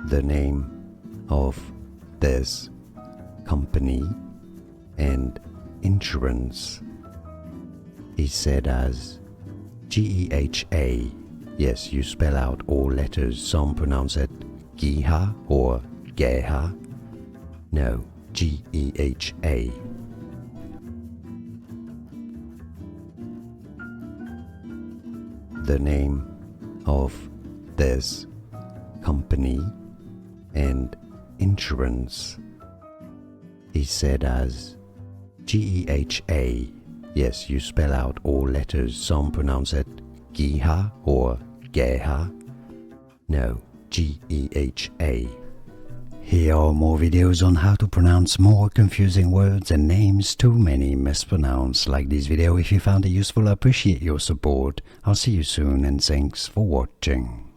the name of this company and insurance is said as GEHA. Yes, you spell out all letters. Some pronounce it GEHA or GEHA. No, GEHA. The name of this company and insurance is said as GEHA. Yes, you spell out all letters. Some pronounce it GEHA or GEHA. No, GEHA. Here are more videos on how to pronounce more confusing words and names too many mispronounced. Like this video if you found it useful. I appreciate your support. I'll see you soon and thanks for watching.